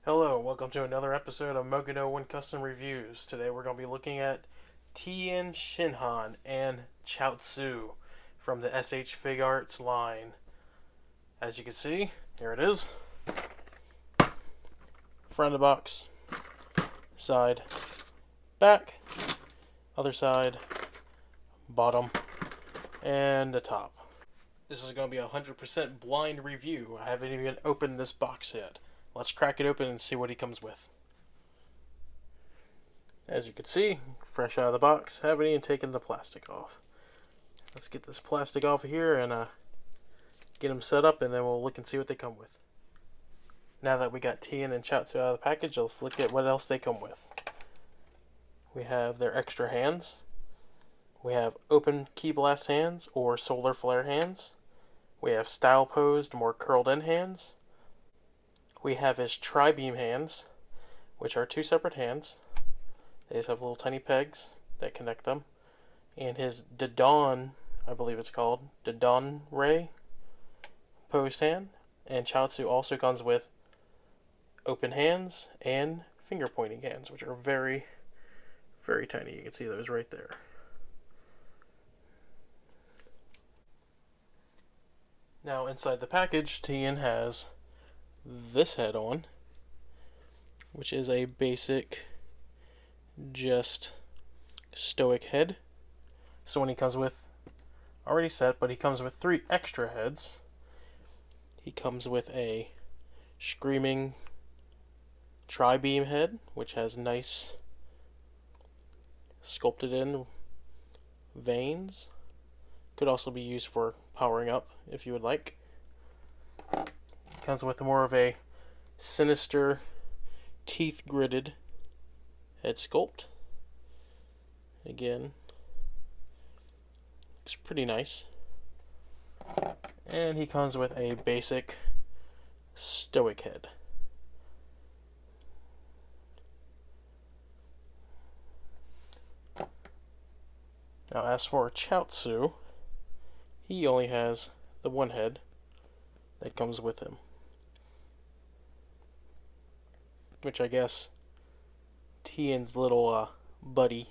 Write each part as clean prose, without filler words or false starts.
Hello, welcome to another episode of Mogano One Custom Reviews. Today we're going to be looking at Tien and Chiaotzu from the S.H.Figuarts line. As you can see, here it is. Front of the box, side, back, other side, bottom, and the top. This is going to be a 100% blind review. I haven't even opened this box yet. Let's crack it open and see what he comes with. As you can see, fresh out of the box, haven't even taken the plastic off. Let's get this plastic off of here and get them set up, and then we'll look and see what they come with. Now that we got Tien and Chiaotzu out of the package, let's look at what else they come with. We have their extra hands. We have open key blast hands or solar flare hands. We have style posed, more curled in hands. We have his tri-beam hands, which are two separate hands. They just have little tiny pegs that connect them. And his Dodon, I believe it's called, Dodon Ray posed hand. And Chiaotzu also comes with open hands and finger pointing hands, which are very, very tiny. You can see those right there. Now inside the package, Tien has this head on, which is a basic just stoic head. So when he comes with already set, but he comes with 3 extra heads. He comes with a screaming tri-beam head, which has nice sculpted in veins. Could also be used for powering up if you would like. Comes with more of a sinister, teeth-gritted head sculpt. Again, looks pretty nice. And he comes with a basic stoic head. Now as for Chiaotzu, he only has the one head that comes with him, which I guess Tien's little buddy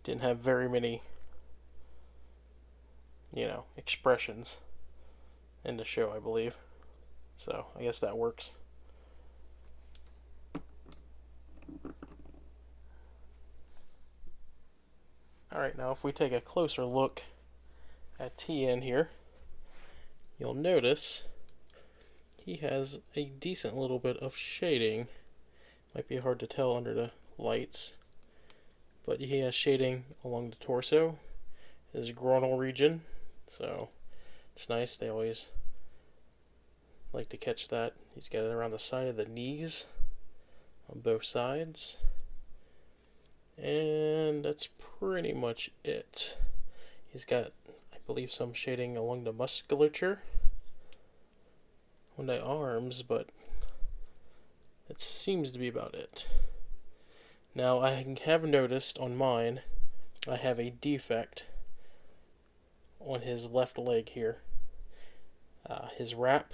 didn't have very many, expressions in the show, I believe. So I guess that works. Alright, now if we take a closer look at Tien here, you'll notice he has a decent little bit of shading. Might be hard to tell under the lights, but he has shading along the torso, his groinal region, so it's nice. They always like to catch that. He's got it around the side of the knees on both sides, and that's pretty much it. He's got, I believe, some shading along the musculature on the arms, but it seems to be about it. Now, I have noticed on mine, I have a defect on his left leg here. His wrap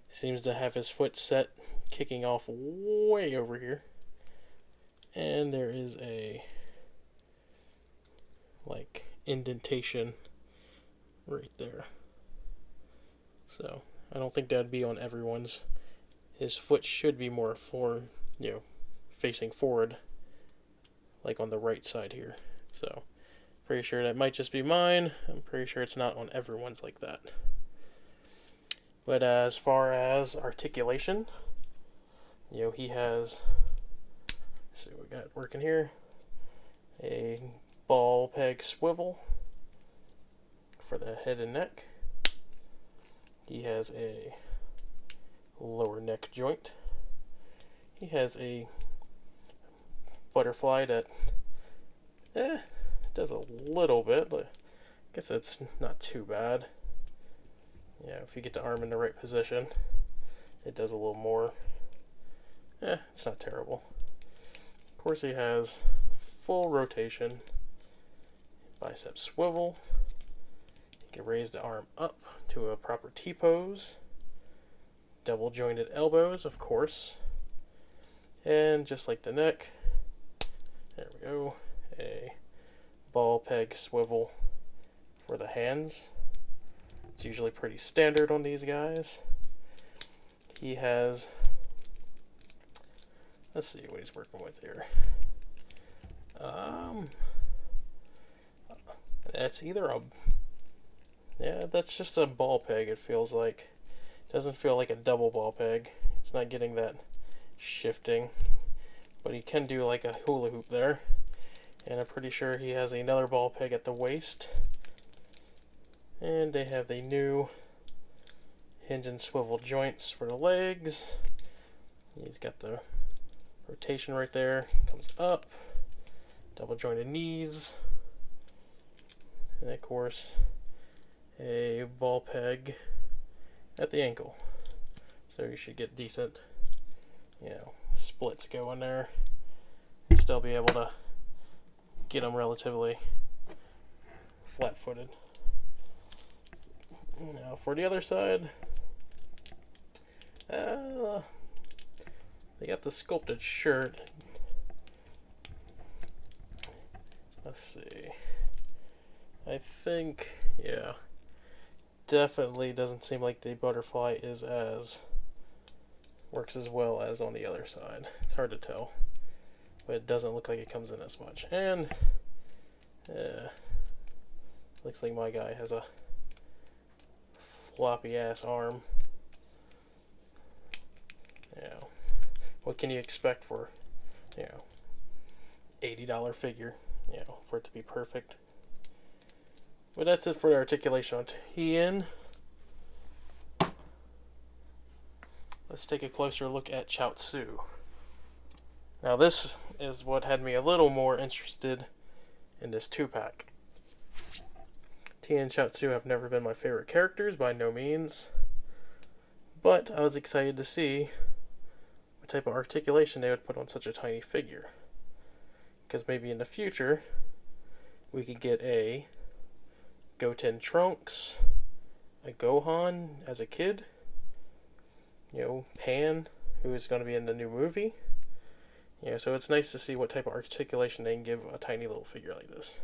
seems to have his foot set kicking off way over here. And there is a, indentation right there. So, I don't think that'd be on everyone's. His foot should be more facing forward, like on the right side here. So, pretty sure that might just be mine. I'm pretty sure it's not on everyone's like that. But as far as articulation, he has, let's see what we got working here, a ball peg swivel for the head and neck. He has a lower neck joint. He has a butterfly that does a little bit, but I guess it's not too bad. Yeah, if you get the arm in the right position, it does a little more. It's not terrible. Of course, he has full rotation, bicep swivel. You can raise the arm up to a proper T-pose. Double jointed elbows, of course. And just like the neck, there we go, a ball peg swivel for the hands. It's usually pretty standard on these guys. He has, let's see what he's working with here. That's either a, yeah, that's just a ball peg, it feels like. It doesn't feel like a double ball peg. It's not getting that shifting, but he can do like a hula hoop there. And I'm pretty sure he has another ball peg at the waist. And they have the new hinge and swivel joints for the legs. He's got the rotation right there, comes up, double jointed knees, and of course a ball peg at the ankle. So you should get decent, you know, splits going there and still be able to get them relatively flat-footed. Now for the other side, they got the sculpted shirt. Let's see. I think, yeah, definitely doesn't seem like the butterfly is works as well as on the other side. It's hard to tell, but it doesn't look like it comes in as much. And looks like my guy has a floppy ass arm. You know, what can you expect for, you know, $80 figure, you know, for it to be perfect? But that's it for the articulation on Tien. Let's take a closer look at Chiaotzu. Now this is what had me a little more interested in this 2-pack. Tien and Chiaotzu have never been my favorite characters, by no means. But I was excited to see what type of articulation they would put on such a tiny figure. Because maybe in the future, we could get a Goten Trunks, a Gohan as a kid, you know, Pan, who is going to be in the new movie. You know, so it's nice to see what type of articulation they can give a tiny little figure like this.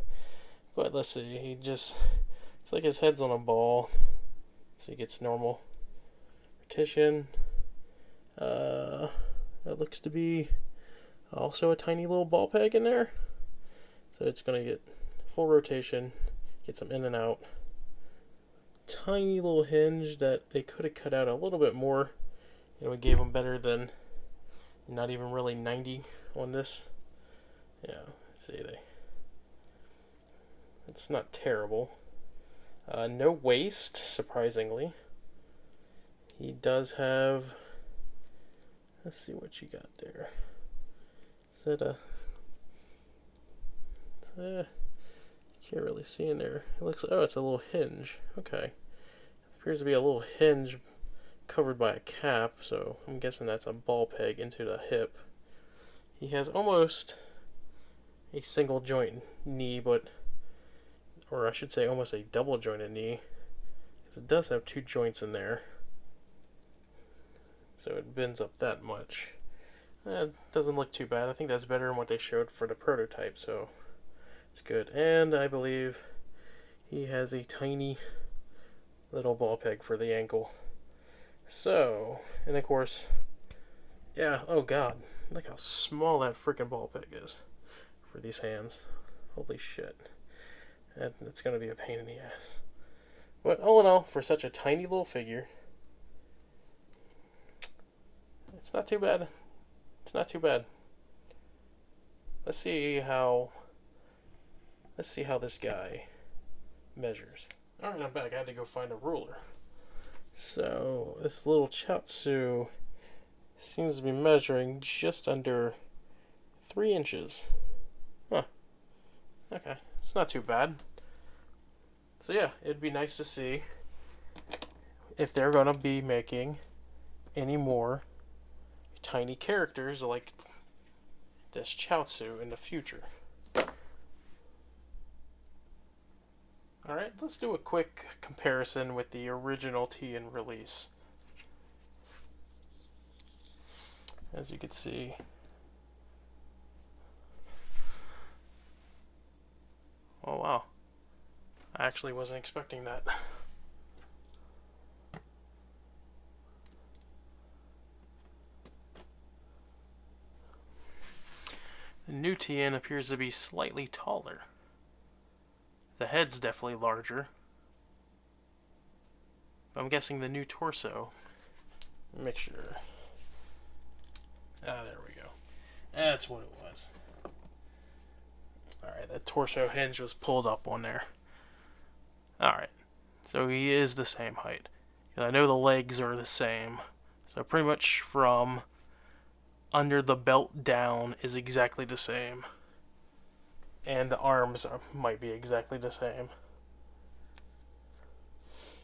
But let's see, he just, it's like his head's on a ball, so he gets normal rotation. That looks to be also a tiny little ball peg in there. So it's going to get full rotation, get some in and out. Tiny little hinge that they could have cut out a little bit more. You know, it gave them better than not even really 90 on this. Yeah, let's see, it's not terrible. No waist, surprisingly. He does have, let's see what you got there. Is that a, can't really see in there. It looks, oh, it's a little hinge. Okay. It appears to be a little hinge covered by a cap, so I'm guessing that's a ball peg into the hip. He has almost a single joint knee, but, or I should say almost a double jointed knee, because it does have 2 joints in there. So it bends up that much. It doesn't look too bad. I think that's better than what they showed for the prototype, so it's good. And I believe he has a tiny little ball peg for the ankle. So, and of course, yeah, oh god, look how small that freaking ball peg is for these hands. Holy shit. That's going to be a pain in the ass. But all in all, for such a tiny little figure, it's not too bad. It's not too bad. Let's see how this guy measures. Alright, I'm back. I had to go find a ruler. So, this little Chiaotzu seems to be measuring just under 3 inches. Huh. Okay, it's not too bad. So yeah, it'd be nice to see if they're going to be making any more tiny characters like this Chiaotzu in the future. Alright, let's do a quick comparison with the original Tien release. As you can see, actually wasn't expecting that. The new Tien appears to be slightly taller. The head's definitely larger. I'm guessing the new torso. Make sure. Ah, there we go. That's what it was. Alright, that torso hinge was pulled up on there. Alright, so he is the same height. I know the legs are the same. So pretty much from under the belt down is exactly the same. And the arms might be exactly the same.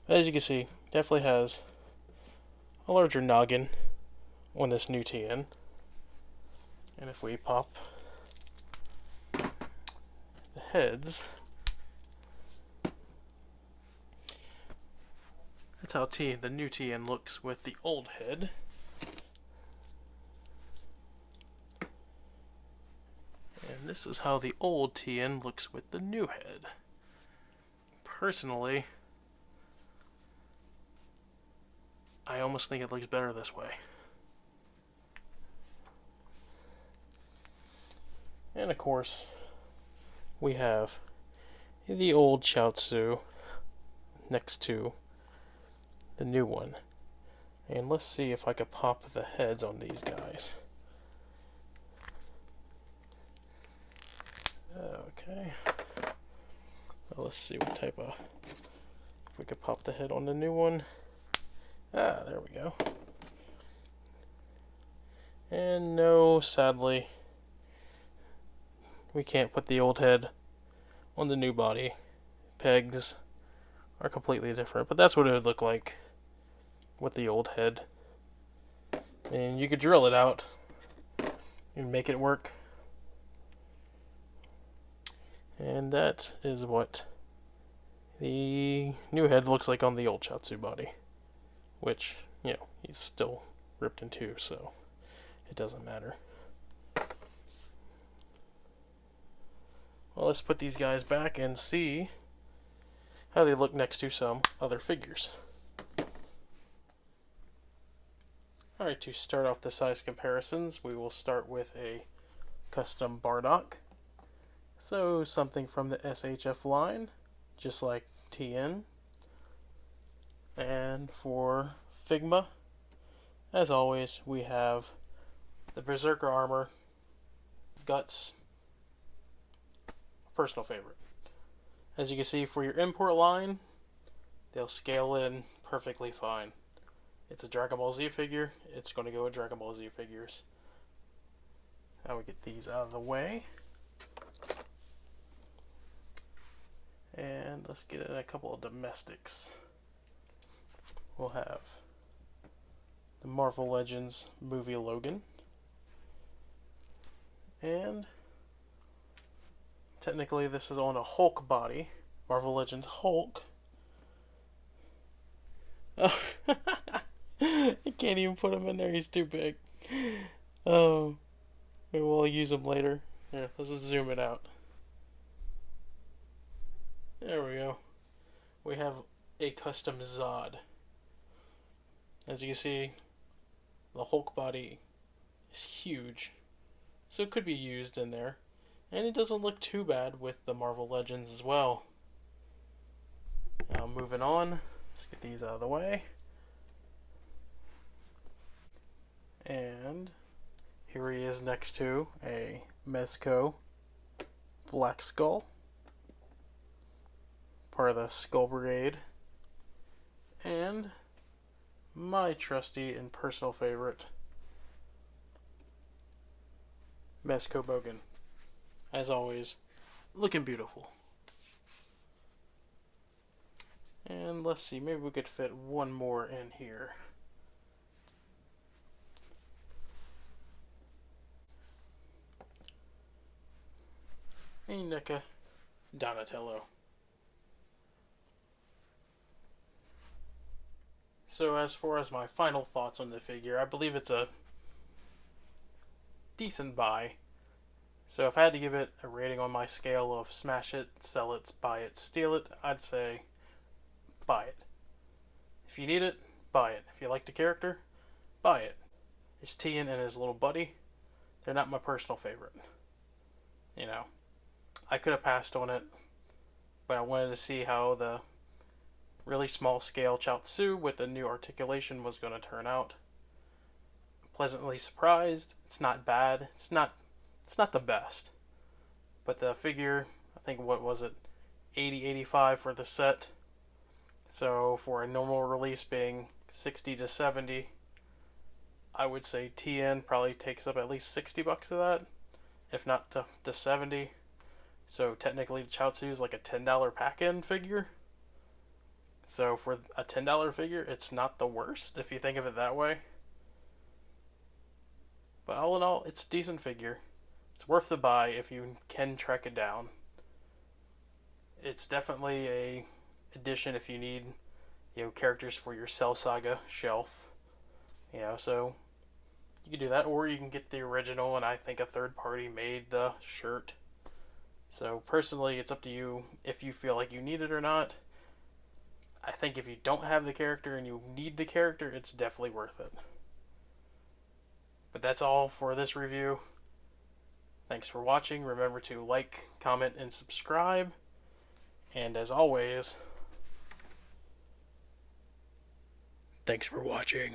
As you can see, definitely has a larger noggin on this new Tien. And if we pop the heads, that's how the new Tien looks with the old head. And this is how the old Tien looks with the new head. Personally, I almost think it looks better this way. And of course, we have the old Chiaotzu next to the new one. And let's see if I could pop the heads on these guys. Okay. Well, let's see what type of... If we could pop the head on the new one. Ah, there we go. And no, sadly, we can't put the old head on the new body. Pegs are completely different, but that's what it would look like with the old head. And you could drill it out and make it work. And that is what the new head looks like on the old Chiaotzu body. Which, you know, he's still ripped in two, so it doesn't matter. Well, let's put these guys back and see how they look next to some other figures. Alright, to start off the size comparisons, we will start with a custom Bardock. So, something from the SHF line, just like Tien. And for Figma, as always, we have the Berserker armor, guts, personal favorite. As you can see, for your import line, they'll scale in perfectly fine. It's a Dragon Ball Z figure, it's going to go with Dragon Ball Z figures. Now we get these out of the way. And let's get in a couple of domestics. We'll have the Marvel Legends movie Logan. And technically this is on a Hulk body. Marvel Legends Hulk. Oh, I can't even put him in there, he's too big. Maybe we'll use him later. Here, let's just zoom it out. There we go. We have a custom Zod. As you can see, the Hulk body is huge, so it could be used in there. And it doesn't look too bad with the Marvel Legends as well. Now moving on, let's get these out of the way. And here he is next to a Mezco Black Skull, part of the Skull Brigade, and my trusty and personal favorite, Mezco Bogan. As always, looking beautiful. And let's see, maybe we could fit one more in here. A NECA Donatello. So as far as my final thoughts on the figure, I believe it's a decent buy. So if I had to give it a rating on my scale of smash it, sell it, buy it, steal it, I'd say buy it. If you need it, buy it. If you like the character, buy it. It's Tien and his little buddy. They're not my personal favorite. You know, I could have passed on it, but I wanted to see how the really small scale Chiaotzu with the new articulation was going to turn out. Pleasantly surprised. It's not bad. It's not the best. But the figure, I think, what was it, 80, 85 for the set. So for a normal release being 60 to 70, I would say Tien probably takes up at least $60 of that, if not to 70. So technically Chiaotzu is like a $10 pack-in figure. So for a $10 figure, it's not the worst if you think of it that way. But all in all, it's a decent figure. It's worth the buy if you can track it down. It's definitely a edition if you need, characters for your Cell Saga shelf. So you can do that, or you can get the original, and I think a third party made the shirt. So personally, it's up to you if you feel like you need it or not. I think if you don't have the character and you need the character, it's definitely worth it. But that's all for this review. Thanks for watching. Remember to like, comment, and subscribe. And as always, thanks for watching.